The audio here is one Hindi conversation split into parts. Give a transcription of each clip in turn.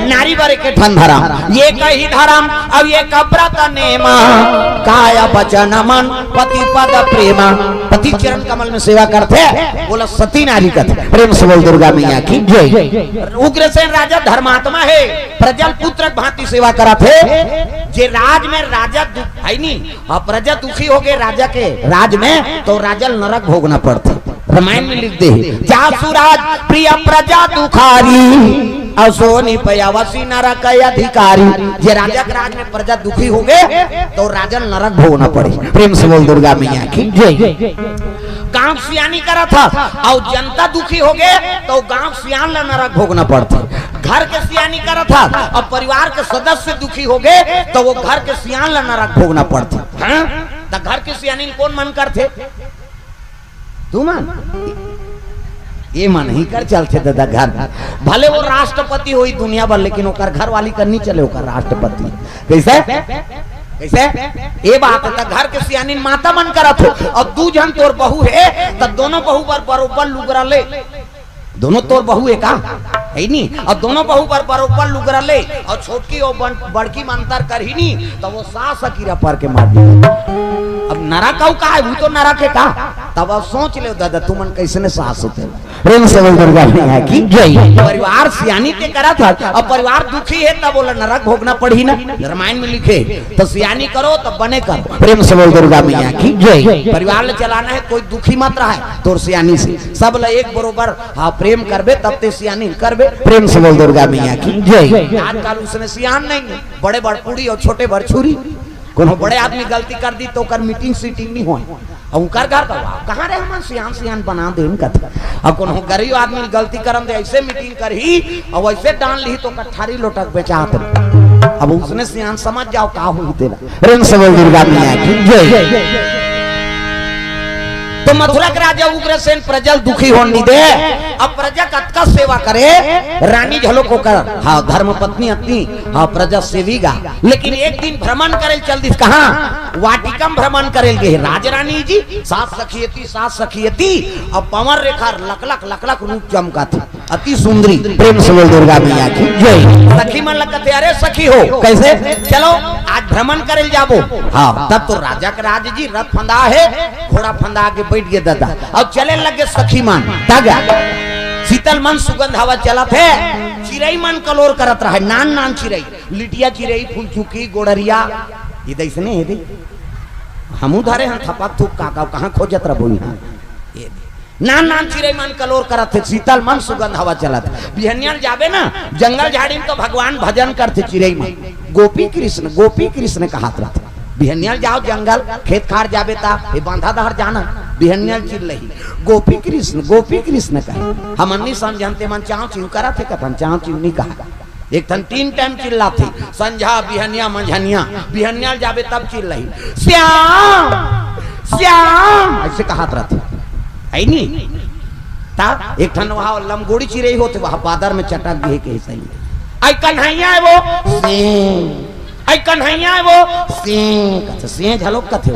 नारी बर के ठन धरम ये कही धरम अब ये कब्रत नेमा काया बचन मन पति पद प्रेमा पति चरण कमल में सेवा करते बोला सती नारी कथे प्रेम से बोल दुर्गा मैया की जय। उग्रसेन राजा धर्मात्मा है प्रजल पुत्र भांति सेवा करा थे जे राज में राजा है नहीं और प्रजा दुखी हो गए राजा के राज में तो राजा नरक भोगना पड़ता। रामायण में लिख दे जासुराज प्रिय प्रजा दुखारी असोनी पयावसी नरक अधिकारी जे राजा के राज में प्रजा दुखी हो गए तो राजा नरक भोगना पड़े। प्रेम से बोल दुर्गा मैया की जय। गांव सियानी करा था और जनता दुखी हो गए तो गांव सियान ला नरक भोगना पड़ता। घर के सियानी करा था और परिवार के सदस्य दुखी हो गए तो वो घर के सियान ला नरक भोगना पड़ता। हाँ? तो घर के सियानी कौन मन करते तू मन ये मन ही कर चलते दादा घर भले वो राष्ट्रपति हुई दुनिया भर लेकिन ओकर घर वाली करनी चले ओकर राष्ट्रपति कैसे कैसे ये बात है घर के सियानी माता मन करत हो और दू जन तोर बहू है तो दोनों बहू पर बरोबर लुगरा ले दोनों तोर बहू है का है नहीं और दोनों बहू पर बरोबर लुगरा ले और छोटकी और बड़की मंतर कर ही नहीं तो वो सास कीड़ा पर के मार दी। अब नरक का है वो तो नरक है का तब अब सोच ले दादा तुमन कैसे ने सास होते प्रेम से बोल दुर्गा मैया की जय। परिवार सियानी के करा था अब परिवार दुखी है तब बोला नरक भोगना पड़ी ना। रामायण में लिखे तो सियानी करो तब बने करो। प्रेम से बोल दुर्गा मैया की जय। परिवार ले चलाना है कोई दुखी मत रहा है तो सियानी से सब ल एक बरोबर हाँ प्रेम करबे तब ते सियानी करबे। प्रेम से बोल दुर्गा मैया की जय। आजकल उसने सियान नहीं बड़े बड़पुड़ी और छोटे बड़छुरी कोनो बड़े आदमी गलती कर दी तो कर मीटिंग सीटिंग नहीं हो उनकर घर कहाँ रहे हम सियान सियान बना दे अब कोनो गरीब आदमी गलती करम दे ऐसे मीटिंग कर ही और वैसे डाल ली तो कठारी लोटक बेचाते अब उसने सियान समझ जाओ का हुई तेरा। प्रेम से बोल दुर्गा मैया की जय। तो मथुरा के राजा उग्रसेन प्रजल दुखी होने दे अब प्रजा कतका सेवा करे रानी झलो को कर हाँ धर्म पत्नी अपनी हाँ प्रजा सेवीगा लेकिन एक दिन भ्रमण करे चल दिस कहाँ वाटिकम भ्रमण करे गे राज रानी जी सास सखियती अब पवन रेखा लकलक रूप चमका थी अति सुंदरी। प्रेम से बोल दुर्गा मैया की जय। सखी मन लगते अरे सखी हो कैसे चलो आज भ्रमण करे जाबो हाँ तब तो राजा के राज जी रथ फंदा है घोड़ा फंदा के बैठ गए दादा अब चले लगे सखी मान शीतल मन सुगंध हवा चला थे चिरई मन कलोर करत रहा नान चिरई लिटिया चिरई फूल चुकी गोड़रिया ये दैसने है हमू धरे हम थपक थूक काका कहाँ खोजत रहो ये नान चिरई मन कलोर करत थे शीतल मन सुगंध हवा चलत बिहनियल जाबे ना जंगल झाड़ी में तो भगवान भजन करते चिरई मन गोपी कृष्ण कहत रहता बिहनियल जाओ जंगल खेत खार जाबे ता ये बांधा दहर जाना बिहनियल चिल रही गोपी कृष्ण कहे हम अन्नी समझते मन चाव चिव करा थे कथन चाव चिव नहीं कहा एक थन 3 टाइम चिल्ला थी संझा बिहनिया मंझनिया बिहनियल जाबे तब चिल रही श्याम श्याम ऐसे कहत रहते है नहीं ता एक थन वहां लमगोड़ी चिरई होते वहां बादर में चटक गए के सही आई कन्हैया है वो आई कन्हैया है वो सिंह झलोक कथे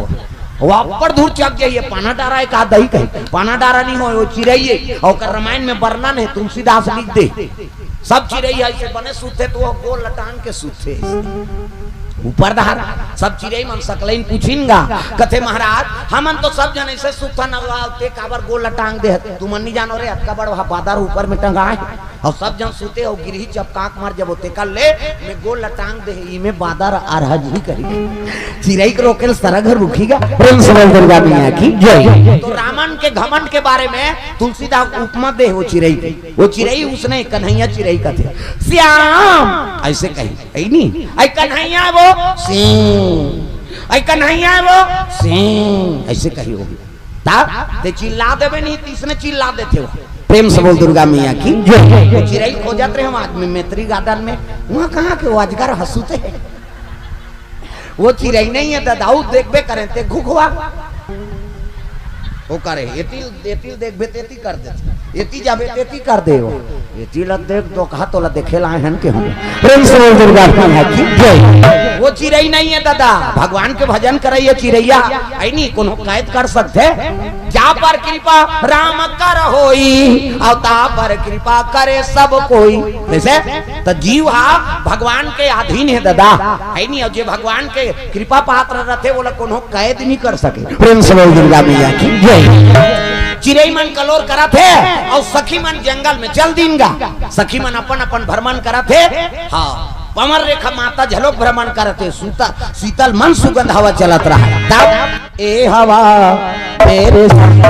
वो ऊपर दूर चक जाइए पाना डारा एक दही कहे पाना डारा नहीं हो वो चिरई और रामायण में वर्णन है तुलसीदास लिख दे सब चिरई ऐसे बने सूते तो वो गोल लटान के सूते ऊपर दहार सब चिरई मन सकलैन पूछिनगा कथे महाराज हमन तो सब जन ऐसे सुथा नगवाते काबर गोल लटांग दे तुम नहीं जानो रे अटका बड़ बादर ऊपर में टंगाए और सब जन सूते और गिरही चपकाक मार जब होते कर ले मैं गोल लटांग दे ई में बादर अरहज ही करी चिरई को रोकेल सरघर रुकीगा। प्रेम से बोल दुर्गा मैया की जय। तो रावण के घमंड के बारे में तुलसीदास उपमा दे वो चिरई उसने कन्हैया चिरई कथे श्याम ऐसे कही है नहीं आई कन्हैया वो सिंह आई कन्हैया वो सिंह ऐसे कही होगी ता ते चिल्ला देवे नहीं तीसने चिल्ला देते हो। प्रेम से बोल दुर्गा मैया की जय। चिरई खोजत रहे हम आदमी मेत्री गार्डन में वहाँ कहाँ के वो अजगर हंसते हैं वो चिरई नहीं है दादाऊ देखबे करें ते घुघवा वो करे एती देखबे तेती कर देते एती जाबे तेती कर दे वो एती ल देख तो कहा तो ल देखे लाए हन के हम। प्रेम से बोल दुर्गा मैया की जय। वो चिरई नहीं है दादा भगवान के भजन करैया चिरैया आई नहीं कोनो कैद कर सकते जा पर कृपा राम कर होई अवता पर कृपा करे सब कोई। जैसे तो जीव हा भगवान के अधीन है दादा है नहीं, और जो भगवान के कृपा पात्र रहते वो लोग कोनो कैद नहीं कर सके। प्रेम से बोल दुर्गा मैया की जय। चिड़ै मन कलोर करा थे और सखी मन जंगल में चल दीनगा। सखी मन अपन अपन भ्रमण करा थे। हाँ पमर रेखा माता झलोक भ्रमण करते शीतल मन सुगंध हवा चलत रहा। तब ए हवा मेरे संग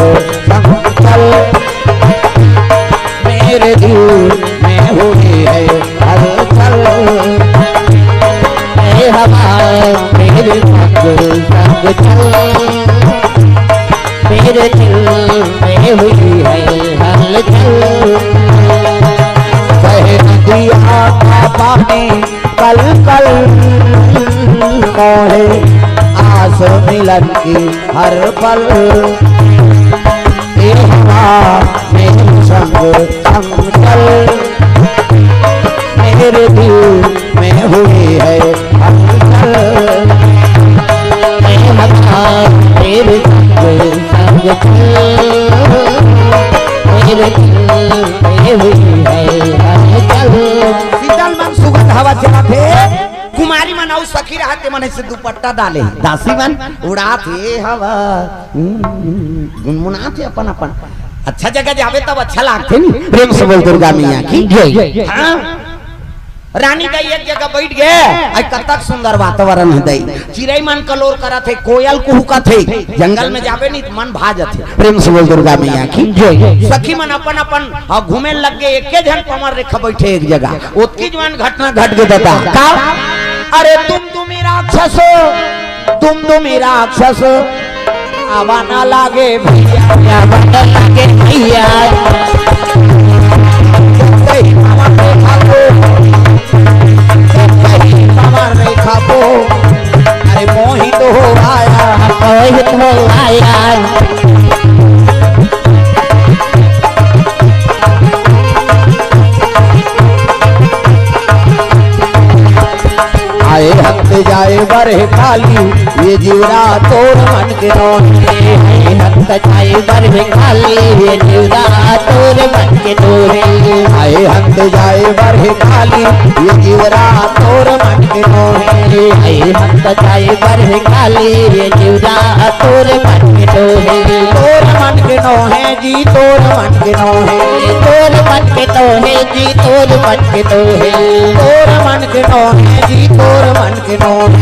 संग चल, मेरे दिल में हुई है हलचल। ए हवा मेरे संग संग चल, मेरे दिल में हुई है हलचल। कहे नदिया का पानी कल कल मोहे आस मिलन की हर पल। ए हवा मेरे संग संग चल, मेरे दिल में हुई है हलचल। ए हवा मेरे संग संग चल, मेरे दिल में हुई है हलचल। शीतल मन सुगंध हवा चला थे। कुमारी मन और सखी रहते मन से दुपट्टा डाले, दासी मन उड़ाते हवा गुनगुनाते अपन अपन। अच्छा जगह जावे तब अच्छा लागते नहीं। प्रेम से बोल दुर्गा मैया की जय। हाँ रानी दाई एक जगह बैठ गए, कतक सुंदर वातावरण है दाई। चिड़ै मन कलोर करा थे, कोयल कुहुका थे, जंगल में जावे नहीं मन भाज थे। प्रेम से बोल दुर्गा मैया की जय। सखी मन अपन अपन घूमे लग गए, एक जन पमर रेखा बैठे एक जगह। ओतकी जवान घटना घट गई दादा का। अरे तुम ही राक्षस, तुम ही राक्षस, आवा ना लागे भैया, आवा ना लागे भैया। रेखा को अरे मोहित हो आया, मोहित हो आया। आए हंस जाए बरहे खाली ये जीवरा तोर मन के नोहे। हंस जाए बरहे खाली ये जीवरा तोर मन के नोहे। आए हंस जाए बरहे खाली ये जीवरा तोर मन के नोहे। आए हंस जाए बरहे खाली ये जीवरा तोर मन के नोहे। तोर मन के नोहे जी, तोर मन के नोहे, तोर मन के नोहे जी, तोर मन के नोहे, तोर मन के नोहे जी, तोर मन के नोहे,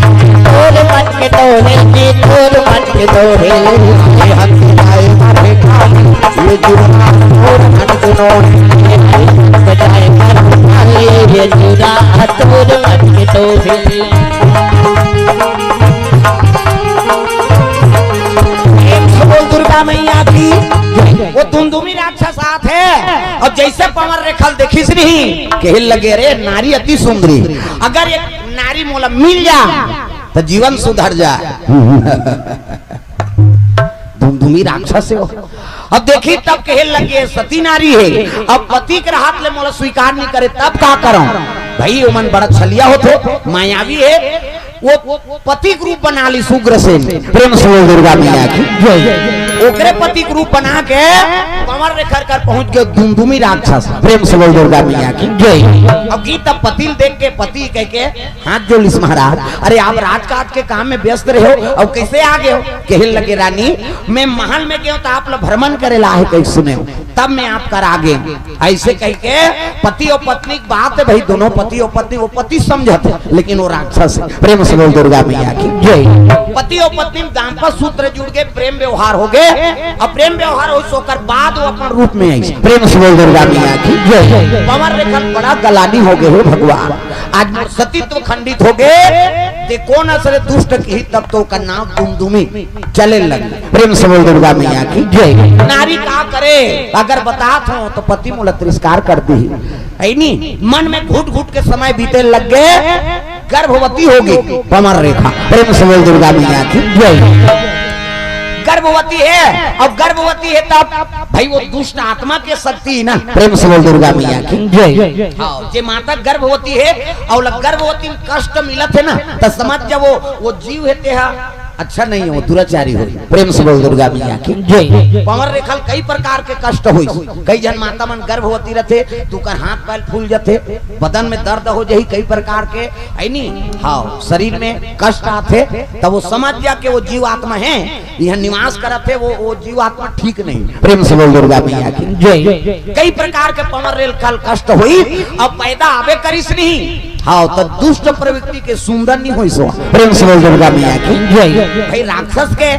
तोर मन के नोहे जी, तोर मन के नोहे। ये हंस जाए बरहे खाली ये जीवरा तोर मन के नोहे। हंस जाए बरहे खाली ये जीवरा तोर मन के नोहे। दुर्गा मैया की वो दुमदुमी राक्षस साथ है। और जैसे पवन रेखल देखिस नहीं कहे लगे रे नारी अति सुंदरी, अगर एक नारी मोला मिल जा तो जीवन सुधर जाए। दुमदुमी राक्षस है। अब देखी तब कहे लगे सती नारी है, अब पति के हाथ ले मोला स्वीकार नहीं करे तब का करूं भाई। वो मन बड़ा छलिया होते, मायावी है, वो पति के रूप बना ली सुग्र से। प्रेम से दुर्गा मैया की जय। ओकरे पति के रूप बना के कमर रेखा कर पहुंच गए दुमदुमी राक्षस। प्रेम से दुर्गा मैया की जय। अब गीता पति देख के पति कह के हाथ जोड़ लिस महाराज, अरे आप राजकाज के काम में व्यस्त रहे हो और कैसे आ गए हो। कहने लगे रानी मैं महल में गया तो आप लोग भ्रमण करे ला है कैसे सुने हो, तब मैं आपका आगे। ऐसे कह के पति और पत्नी की बात है भाई, दोनों पति और पत्नी, वो पति समझते लेकिन वो राक्षस है। प्रेम से बोल दुर्गा मैया की जय। पति और पत्नी दाम्पत्य सूत्र जुड़ गए, प्रेम व्यवहार हो गए। अब प्रेम व्यवहार हो सोकर बाद वो अपन रूप में आई। प्रेम से बोल दुर्गा मैया की जय। पवन रेखा बड़ा गलानी हो गए भगवान, आज सतीत्व खंडित हो गए। देखो न सरे दुष्ट की तब तो का नाम दुमदुमी चले लगे। प्रेम से बोल दुर्गा मैया की जय। नारी का करे अगर बतात हो तो पति मोला तिरस्कार करती है नहीं, मन में घुट घुट के समय बीते लग गए, गर्भवती होगी पवन रेखा। प्रेम से बोल दुर्गा मैया की जय। गर्भवती है, अब गर्भवती है तब भाई वो दुष्ट आत्मा के शक्ति ना। प्रेम से बोल दुर्गा मैया की जय। हाँ जे माता गर्भवती है और गर्भवती में कष्ट मिलत है ना तो समझ जब वो जीव है अच्छा नहीं हो, दुराचारी हो। प्रेम से बोल दुर्गा मैया की जय। पवर रेखल कई प्रकार के कष्ट हुई, कई जन माता मन गर्भवती रहते तू कर हाथ पैर फूल जाते, बदन में दर्द हो जाही, कई प्रकार के ऐनी हाँ शरीर में कष्ट आते, तब वो समझ जा के वो जीव आत्मा है यह निवास करते, वो जीव आत्मा ठीक नहीं। प्रेम से बोल दुर्गा मैया की जय। कई प्रकार के पवर रेखल कष्ट हुई, अब पैदा आवे करिस नहीं हाँ तो दुष्ट प्रवृत्ति के सुंदर नहीं हुई सो। प्रेम से बोल दुर्गा मैया की जय। भाई राक्षस के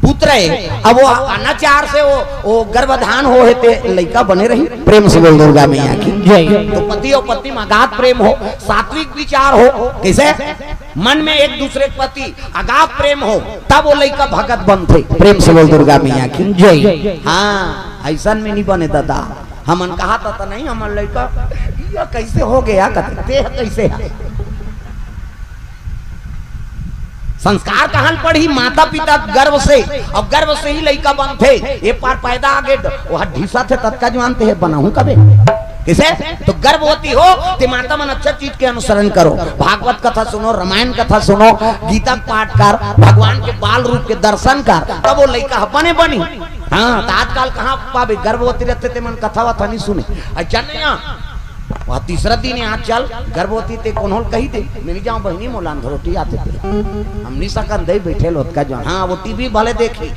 पुत्र है, अब वो अनाचार से वो गर्भधान हो हेते लड़का बने रही। प्रेम से बोल दुर्गा मैया की जय। तो पति और पत्नी में अगाध प्रेम हो, सात्विक विचार हो, कैसे मन में एक दूसरे के प्रति अगाध प्रेम हो, तब वो लड़का भगत बनते। प्रेम से बोल दुर्गा मैया की जय। हाँ ऐसा में नहीं बने दादा, हमन कहा था नहीं हमार लड़का कैसे हो गया, कहते कैसे है? संस्कार कहां पढ़ी, माता पिता गर्भ से, अब गर्भ से ही लड़का बनते, एक बार पैदा आगे वह ढीसा थे तत्का जानते है बनाऊं कबे किसे? तो गर्भवती हो तो माता मन अच्छा चीज के अनुसरण करो, भागवत कथा सुनो, रामायण कथा सुनो, गीता पाठ कर, भगवान के बाल रूप के दर्शन कर, तब वो लड़का बने बनी। हाँ तो आजकल कहाँ पावे गर्भवती रहते थे मन कथा वथा नहीं सुने। अच्छा नहीं वह तीसरा दिन यहाँ चल गर्भवती ते कौन कही दे मेरी जाऊं बहनी मोलान धरोटी आते थे हम नहीं सकन दे बैठे लोग का जो हाँ वो टीवी भले देखी